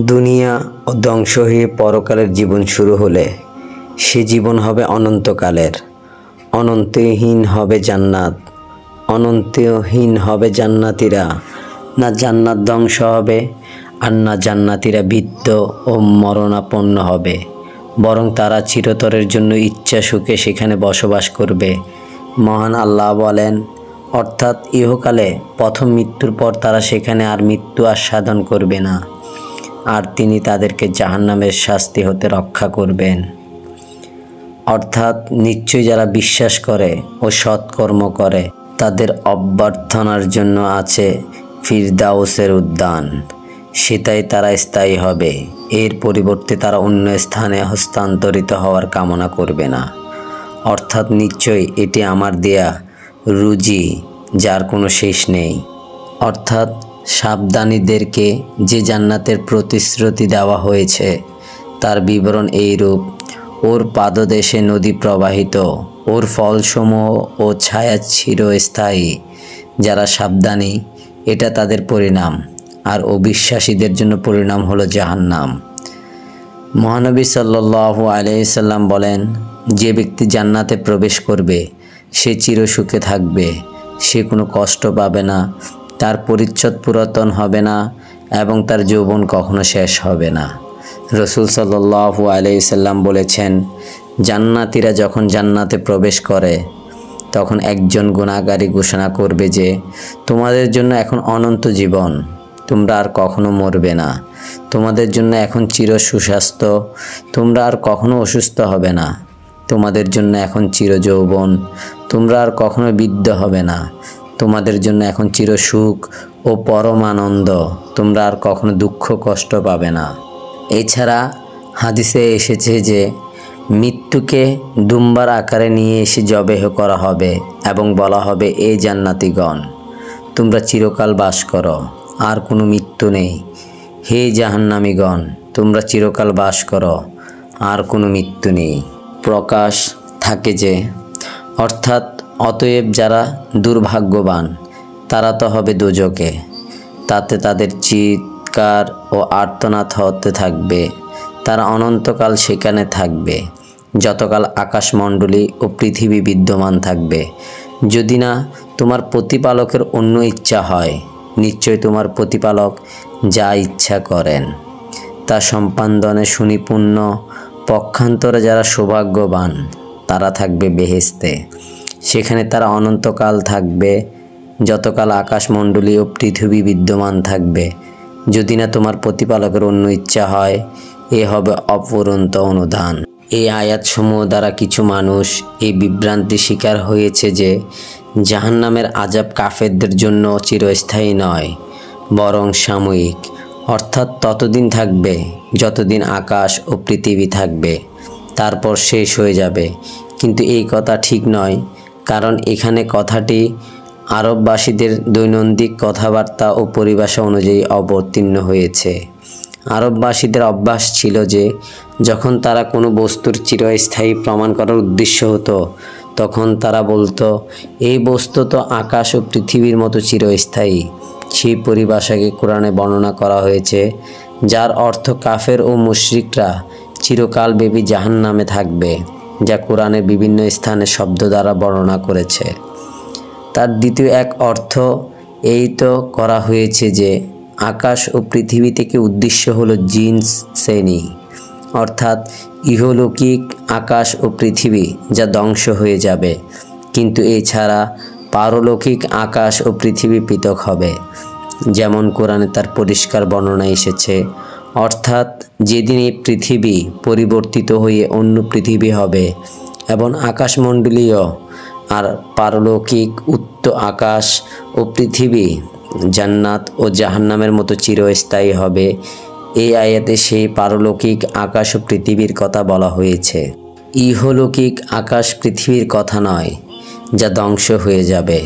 দুনিয়া ও ধ্বংস হয়ে পরকালের জীবন শুরু হলে সে জীবন হবে অনন্তকালের। অনন্তহীন হবে জান্নাত, অনন্তহীন হবে জান্নাতীরা। না জান্নাত ধ্বংস হবে আর না জান্নাতীরা বিদ্ধ ও মরণাপন্ন হবে, বরং তারা চিরতরের জন্য ইচ্ছা সুখে সেখানে বসবাস করবে। মহান আল্লাহ বলেন, অর্থাৎ ইহকালে প্রথম মৃত্যুর পর তারা সেখানে আর মৃত্যু আস্বাদন করবে না, আর তিনি তাদেরকে জাহান্নামের শাস্তি হতে রক্ষা করবেন। অর্থাৎ নিশ্চয়ই যারা বিশ্বাস করে ও সৎকর্ম করে তাদের অভ্যর্থনার জন্য আছে ফিরদাউসের উদ্যান, সেটাই তারা স্থায়ী হবে। এর পরিবর্তে তারা অন্য স্থানে হস্তান্তরিত হওয়ার কামনা করবে না। অর্থাৎ নিশ্চয়ই এটি আমার দেয়া রুজি, যার কোনো শেষ নেই। অর্থাৎ সাবধানীদেরকে যে জান্নাতের প্রতিশ্রুতি দেওয়া হয়েছে তার বিবরণ এইরূপ: ওর পাদদেশে নদী প্রবাহিত, ওর ফলসমূহ ও ছায়া চিরস্থায়ী। যারা সাবধানী এটা তাদের পরিণাম, আর অবিশ্বাসীদের জন্য পরিণাম হলো জাহান্নাম। মহানবী সাল্লাল্লাহু আলাইহি সাল্লাম বলেন, যে ব্যক্তি জান্নাতে প্রবেশ করবে সে চিরসুখে থাকবে, সে কোনো কষ্ট পাবে না, তার পরিচ্ছদ পুরাতন হবে না এবং তার যৌবন কখনো শেষ হবে না। রাসূল সাল্লাল্লাহু আলাইহি সাল্লাম বলেছেন, জান্নাতীরা যখন জান্নাতে প্রবেশ করে তখন একজন গুনাহগারী ঘোষণা করবে যে, তোমাদের জন্য এখন অনন্ত জীবন, তোমরা আর কখনো মরবে না। তোমাদের জন্য এখন চির সুস্বাস্থ্য, তোমরা আর কখনো অসুস্থ হবে না। তোমাদের জন্য এখন চির যৌবন, তোমরা আর কখনো বৃদ্ধ হবে না। তোমাদের জন্য এখন চির সুখ ও পরম আনন্দ, তোমরা আর কখনো দুঃখ কষ্ট পাবে না। এছাড়া হাদিসে এসেছে যে মৃত্যুকে দুম্বার আকারে নিয়ে এসে জবেহ করা হবে এবং বলা হবে, এই জান্নাতীগণ, তোমরা চিরকাল বাস করো, আর কোনো মৃত্যু নেই। হে জাহান্নামীগণ, তোমরা চিরকাল বাস করো, আর কোনো মৃত্যু নেই। প্রকাশ থাকে যে, অর্থাৎ অতএব যারা দুর্ভাগ্যবান তারা তো হবে দোজকে, তাতে তাদের চিৎকার ও আর্তনাদ হতে থাকবে। তারা অনন্তকাল সেখানে থাকবে, যতকাল আকাশমণ্ডলী ও পৃথিবী বিদ্যমান থাকবে, যদি না তোমার প্রতিপালকের অন্য ইচ্ছা হয়। নিশ্চয় তোমার প্রতিপালক যা ইচ্ছা করেন তা সম্পাদনে সুনিপুণ। পক্ষান্তরে যারা সৌভাগ্যবান তারা থাকবে বেহেশতে, সেখানে তারা অনন্তকাল থাকবে, যতকাল আকাশমণ্ডলী ও পৃথিবী বিদ্যমান থাকবে, যদি না তোমার প্রতিপালকের অন্য ইচ্ছা হয়। এ হবে অপূরন্ত অনুদান। এই আয়াতসমূহ দ্বারা কিছু মানুষ এই বিভ্রান্তি শিকার হয়েছে যে জাহান্নামের আযাব কাফেরদের জন্য চিরস্থায়ী নয়, বরং সাময়িক, অর্থাৎ ততদিন থাকবে যতদিন আকাশ ও পৃথিবী থাকবে, তারপর শেষ হয়ে যাবে। কিন্তু এই কথা ঠিক নয়, কারণ এখানে কথাটি আরববাসীদের দৈনন্দিন কথাবার্তা ও পরিভাষা অনুযায়ী অবতীর্ণ হয়েছে। আরববাসীদের অভ্যাস ছিল যে যখন তারা কোনো বস্তুর চিরস্থায়ী প্রমাণ করার উদ্দেশ্য হতো তখন তারা বলতো, এই বস্তু তো আকাশ ও পৃথিবীর মতো চিরস্থায়ী। সেই পরিভাষাকে কোরআনে বর্ণনা করা হয়েছে, যার অর্থ কাফের ও মুশরিকরা চিরকালব্যাপী জাহান্নামে থাকবে, যা কোরআনে বিভিন্ন স্থানে শব্দ দ্বারা বর্ণনা করেছে। তার দ্বিতীয় এক অর্থ এই তো করা হয়েছে যে আকাশ ও পৃথিবী থেকে উদ্দেশ্য হলো জিন্স শ্রেণী, অর্থাৎ ইহলৌকিক আকাশ ও পৃথিবী যা ধ্বংস হয়ে যাবে, কিন্তু এছাড়া পারলৌকিক আকাশ ও পৃথিবী পৃথক হবে, যেমন কোরআনে তার পরিষ্কার বর্ণনা এসেছে। অর্থাৎ যেদিন এই পৃথিবী পরিবর্তিত হয়ে অন্য পৃথিবী হবে এবং আকাশমণ্ডলীয় আর পারলৌকিক উত্তর আকাশ ও পৃথিবী জান্নাত ও জাহান্নামের মতো চিরস্থায়ী হবে। এই আয়াতে সেই পারলৌকিক আকাশ ও পৃথিবীর কথা বলা হয়েছে, ইহলৌকিক আকাশ পৃথিবীর কথা নয়, যা ধ্বংস হয়ে যাবে।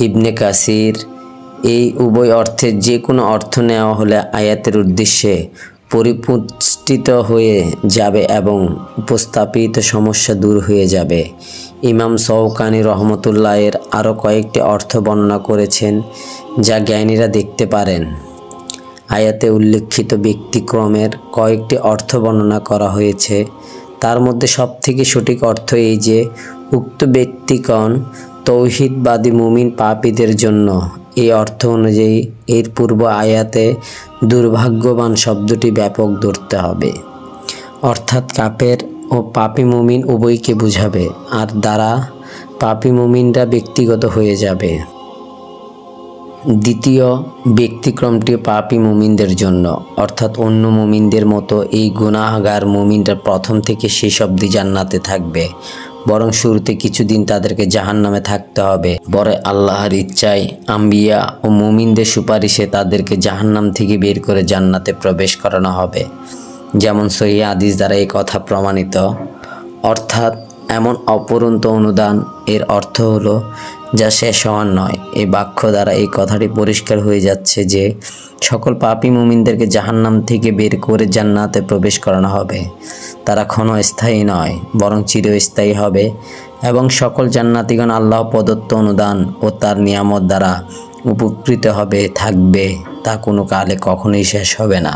ইবনে কাসির এই উভয় অর্থের যে কোনো অর্থ নেওয়া হলে আয়াতের উদ্দেশ্যে পরিপুষ্টিত হয়ে যাবে এবং উপস্থাপিত সমস্যা দূর হয়ে যাবে। ইমাম শওকানী রহমতুল্লাহ এর আরও কয়েকটি অর্থ বর্ণনা করেছেন যা জ্ঞানীরা দেখতে পারেন। আয়াতে উল্লেখিত ব্যক্তিক্রমের কয়েকটি অর্থ বর্ণনা করা হয়েছে। তার মধ্যে সবথেকে সঠিক অর্থ এই যে উক্ত ব্যক্তিগণ তৌহিদবাদী মুমিন পাপীদের জন্য। এই অর্থ অনুযায়ী এর পূর্ব আয়াতে দুর্ভাগ্যবান শব্দটি ব্যাপক ধরতে হবে, অর্থাৎ কাফের ও পাপী মুমিন উভয়কে বুঝাবে, আর দ্বারা পাপী মুমিনরা ব্যক্তিগত হয়ে যাবে। দ্বিতীয় ব্যক্তিক্রমটি পাপী মুমিনদের জন্য, অর্থাৎ অন্য মুমিনদের মতো এই গুনাহগার মুমিনরা প্রথম থেকে শেষ অবধি জান্নাতে থাকবে, বরং শুরুতে কিছুদিন তাদেরকে জাহান্নামে থাকতে হবে। পরে আল্লাহর ইচ্ছায় আম্বিয়া ও মুমিনদের সুপারিশে তাদেরকে জাহান্নাম থেকে বের করে জান্নাতে প্রবেশ করানো হবে, যেমন সহিহ হাদিস দ্বারা এই কথা প্রমাণিত। অর্থাৎ এমন অপরন্ত অনুদান, এর অর্থ হলো যা শেষ হওয়ার নয়। এই বাক্য দ্বারা এই কথাটি পরিষ্কার হয়ে যাচ্ছে যে সকল পাপী মুমিনদেরকে জাহান্নাম থেকে বের করে জান্নাতে প্রবেশ করানো হবে। তারা ক্ষণস্থায়ী নয়, বরং চিরস্থায়ী হবে, এবং সকল জান্নাতীগণ আল্লাহ প্রদত্ত অনুদান ও তার নিয়ামত দ্বারা উপকৃত হবে, থাকবে, তা কোনো কালে কখনোই শেষ হবে না।